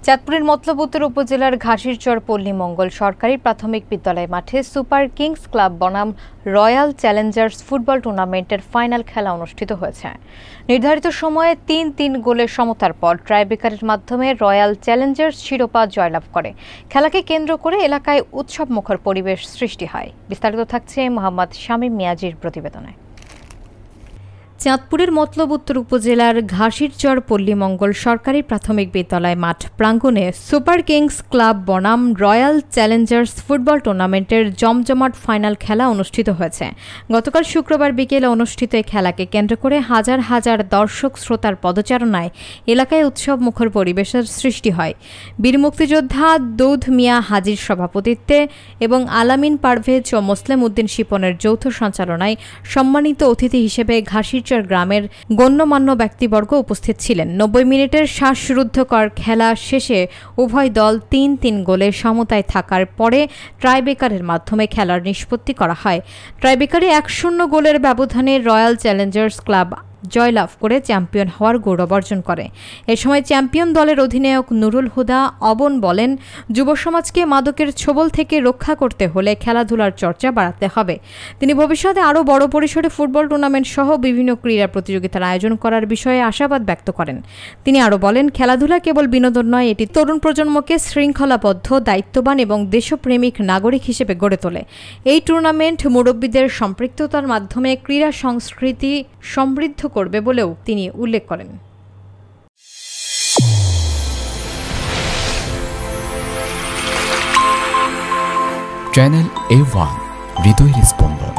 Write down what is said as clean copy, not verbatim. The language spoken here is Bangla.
চাঁদপুরের মতলব উত্তর উপজেলার ঘাসিরচর পল্লী মঙ্গল সরকারি প্রাথমিক বিদ্যালয় মাঠে সুপার কিংস ক্লাব বনাম রয়্যাল চ্যালেঞ্জার্স ফুটবল টুর্নামেন্টের ফাইনাল খেলা অনুষ্ঠিত হয়েছে। নির্ধারিত সময়ে ৩-৩ গোলের সমতার পর ট্রাইব্রেকারের মাধ্যমে রয়্যাল চ্যালেঞ্জার্স শিরোপা জয়লাভ করে। খেলাকে কেন্দ্র করে এলাকায় উৎসবমুখর পরিবেশ সৃষ্টি হয়। বিস্তারিত থাকছে মোহাম্মদ শামীম মিয়াজির প্রতিবেদনে। চাঁদপুরের মতলব উত্তর উপজেলার ঘাসিরচর পল্লী মঙ্গল সরকারি প্রাথমিক বিদ্যালয় মাঠ প্রাঙ্গণে সুপার কিংস ক্লাব বনাম রয়্যাল চ্যালেঞ্জার্স ফুটবল টুর্নামেন্টের জমজমাট ফাইনাল খেলা অনুষ্ঠিত হয়েছে। গতকাল শুক্রবার বিকেলে অনুষ্ঠিত এই খেলাকে কেন্দ্র করে হাজার হাজার দর্শক শ্রোতার পদচারণায় এলাকায় উৎসবমুখর পরিবেশের সৃষ্টি হয়। বীর মুক্তিযোদ্ধা দৌদ মিয়া হাজির সভাপতিত্বে এবং আলামিন পারভেজ ও মোসলেম উদ্দিন শিপনের যৌথ সঞ্চালনায় সম্মানিত অতিথি হিসেবে ঘাসিরচর গ্রামের গণ্যমান্য ব্যক্তিবর্গ উপস্থিত ছিলেন। ৯০ মিনিটের শ্বাসরুদ্ধকর খেলা শেষে উভয় দল ৩-৩ গোলের সমতায় থাকার পরে ট্রাইব্রেকারের মাধ্যমে খেলার নিষ্পত্তি করা হয়। ট্রাইব্রেকারে ১-০ গোলের ব্যবধানে রয়্যাল চ্যালেঞ্জার্স ক্লাব জয়লাভ করে চ্যাম্পিয়ন হওয়ার গৌরব অর্জন করে। এ সময় চ্যাম্পিয়ন দলের অধিনায়ক নুরুল হুদা অবন বলেন, যুব সমাজকে মাদকের ছোবল থেকে রক্ষা করতে হলে খেলাধুলার চর্চা বাড়াতে হবে। তিনি ভবিষ্যতে আরও বড় পরিসরে ফুটবল টুর্নামেন্ট সহ বিভিন্ন ক্রীড়া প্রতিযোগিতার আয়োজন করার বিষয়ে আশাবাদ ব্যক্ত করেন। তিনি আরও বলেন, খেলাধুলা কেবল বিনোদন নয়, এটি তরুণ প্রজন্মকে শৃঙ্খলাবদ্ধ, দায়িত্ববান এবং দেশপ্রেমিক নাগরিক হিসেবে গড়ে তোলে। এই টুর্নামেন্ট মুরব্বীদের সম্পৃক্ততার মাধ্যমে ক্রীড়া সংস্কৃতি সমৃদ্ধ করবে বলেও তিনি উল্লেখ করেন। চ্যানেল A1 হৃদয়ের স্পন্দন।